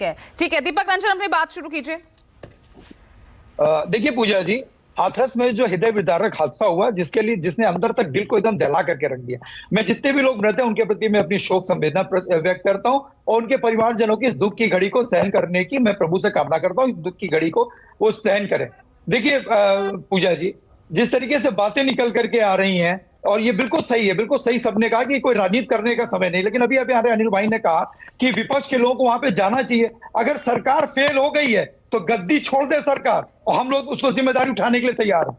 ठीक है दीपक रंजन, अपनी बात शुरू कीजिए। देखिए पूजा जी, हाथरस में जो हृदय विदारक हादसा हुआ, जिसके लिए जिसने अंदर तक दिल को एकदम दहला करके रख दिया, मैं जितने भी लोग रहते हैं उनके प्रति मैं अपनी शोक संवेदना व्यक्त करता हूं और उनके परिवारजनों की इस दुख की घड़ी को सहन करने की मैं प्रभु से कामना करता हूं, इस दुख की घड़ी को वो सहन करें। देखिए पूजा जी, जिस तरीके से बातें निकल करके आ रही हैं, और ये बिल्कुल सही है, बिल्कुल सही, सबने कहा कि कोई राजनीति करने का समय नहीं, लेकिन अभी हमारे अनिल भाई ने कहा कि विपक्ष के लोगों को वहां पे जाना चाहिए। अगर सरकार फेल हो गई है तो गद्दी छोड़ दे सरकार, और हम लोग उसको जिम्मेदारी उठाने के लिए तैयार हैं।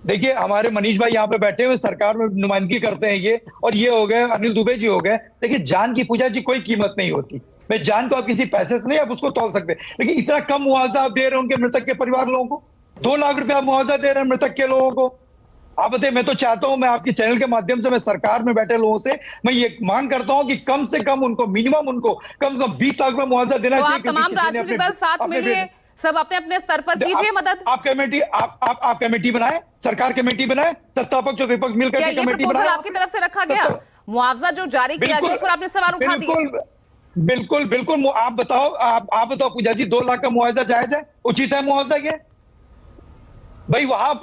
देखिए हमारे मनीष भाई यहाँ पे बैठे हुए सरकार में नुमाइंदगी करते हैं ये, और ये हो गए अनिल दुबे जी हो गए। देखिए जान की पूजा जी कोई कीमत नहीं होती, मैं जान को आप किसी पैसे से नहीं आप उसको तौल सकते, लेकिन इतना कम मुआवजा आप दे रहे हैं उनके मृतक के परिवार लोगों को, 2 लाख रुपया मुआवजा दे रहे हैं मृतक के लोगों को। आप बताइए, मैं तो चाहता हूं, मैं आपके चैनल के माध्यम से मैं सरकार में बैठे लोगों से मैं ये मांग करता हूं कि कम से कम उनको मिनिमम उनको कम से कम 20 लाख रुपया मुआवजा देना चाहिए। तमाम राजनीतिक दल साथ मिलिए, सब अपने अपने स्तर पर कीजिए मदद। आप कमेटी बनाए, सरकार कमेटी बनाए, सत्ता पक्ष और विपक्ष मिलकर के कमेटी बनाए। आपकी तरफ से रखा गया मुआवजा जो जारी किया गया, उस पर आपने सवाल उठा दिए। बिल्कुल बिल्कुल, आप बताओ पूजा जी, 2 लाख का मुआवजा जायज है, उचित है मुआवजा ये? भाई वहां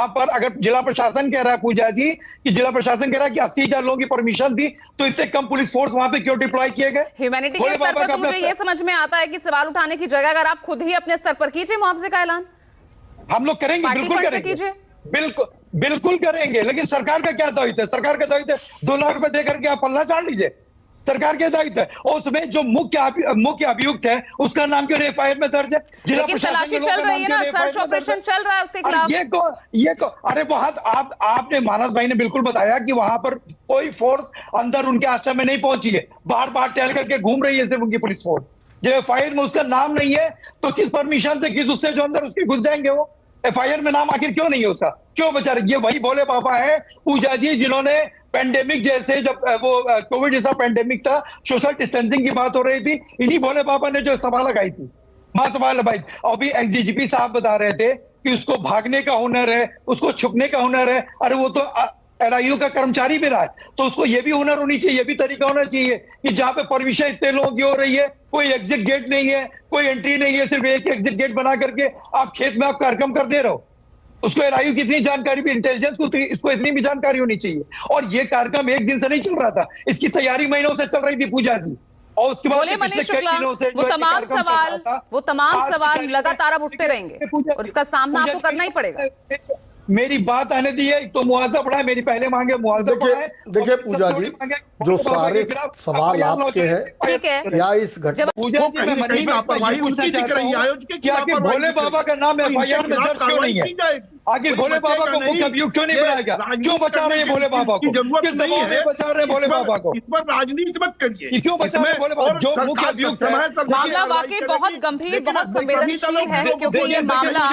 पर अगर जिला प्रशासन कह रहा है पूजा जी कि जिला प्रशासन कह रहा है कि 80,000 लोगों की परमिशन दी, तो इतने कम पुलिस फोर्स वहां पे क्यों डिप्लॉय किए गए? ह्यूमैनिटी के स्तर पर तो मुझे ये समझ में आता है कि सवाल उठाने की जगह अगर आप खुद ही अपने स्तर पर कीजिए मुआवजे का ऐलान। हम लोग करेंगे, बिल्कुल करेंगे, बिल्कुल करेंगे, लेकिन सरकार का क्या दायित्व है? सरकार का दायित्व है 2 लाख रुपए देकर के आप पल्ला चाट लीजिए, सरकार के दायित्व है। और उसमें जो मुख्य अभियुक्त है उसका नाम क्यों एफआईआर में दर्ज है? लेकिन तलाशी चल रही है ना, सर्च ऑपरेशन चल रहा है उसके खिलाफ। ये को अरे वहां आपने मानस भाई ने बिल्कुल बताया कि वहां पर कोई फोर्स अंदर उनके आश्रम में नहीं पहुंची है, बार बार टहल करके घूम रही है सिर्फ उनकी पुलिस फोर्स। जब एफआईआर में उसका नाम नहीं है तो किस परमिशन से, किस उससे जो अंदर उसके घुस जाएंगे वो? एफआईआर में नाम आखिर क्यों नहीं है उसका? क्यों बेचारे? ये वही भोले बाबा है पूजा जी जिन्होंने पेंडेमिक जैसे, जब वो कोविड जैसा पेंडेमिक था, सोशल डिस्टेंसिंग की बात हो रही थी, इन्हीं भोले बाबा ने जो सभा लगाई थी, महासभा लगाई। और भी एसडीजीपी साहब बता रहे थे कि उसको भागने का हुनर है, उसको छुपने का हुनर है। अरे वो तो एलआईयू का कर्मचारी भी रहा है, तो उसको ये भी हुनर होनी चाहिए, ये भी तरीका होना चाहिए कि जहां पे परमिशन इतने लोगों की हो रही है, कोई एग्जिट गेट नहीं है, कोई एंट्री नहीं है, सिर्फ एक एग्जिट गेट बना करके आप खेत में आप कार्यक्रम कर दे रहे हो। उसको एलआईयू की इतनी जानकारी भी, इंटेलिजेंस को इसको इतनी भी जानकारी होनी चाहिए। और ये कार्यक्रम एक दिन से नहीं चल रहा था, इसकी तैयारी महीनों से चल रही थी पूजा जी। और उसके बाद मनीष शुक्ला, वो तमाम सवाल लगातार अब उठते रहेंगे और इसका सामना आपको करना ही पड़ेगा। मेरी बात आने दी है, तो मुआवजा बढ़ा है, मेरी पहले मांगे मुआवजा बढ़ा है। देखिए पूजा जी, जो सारे सवाल आपके हैं, ठीक है, या इस घटना पूजा जी मैं मनीष लापरवाही उनकी दिख रही है कि आखिर भोले बाबा का नाम एफआईआर में दर्ज क्यों नहीं है? आखिर भोले बाबा को मुख्य अभियुक्त क्यों नहीं बनाया गया? क्यों बचा रहे हैं भोले बाबा को? किस दबाव में बचा रहे हैं भोले बाबा को? इस पर राजनीति मत करिए। क्यों बचा रहे हैं भोले बाबा? जो मुख्य अभियुक्त है, मामला वाकई बहुत गंभीर, बहुत संवेदनशील है, क्योंकि ये मामला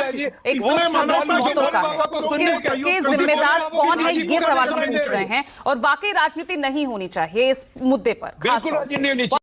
एक मौतों का है। इसके जिम्मेदार कौन है, ये सवाल हम पूछ रहे हैं, और वाकई राजनीति नहीं होनी चाहिए इस मुद्दे पर। बिल्कुल राजनीति नहीं होनी चाहिए।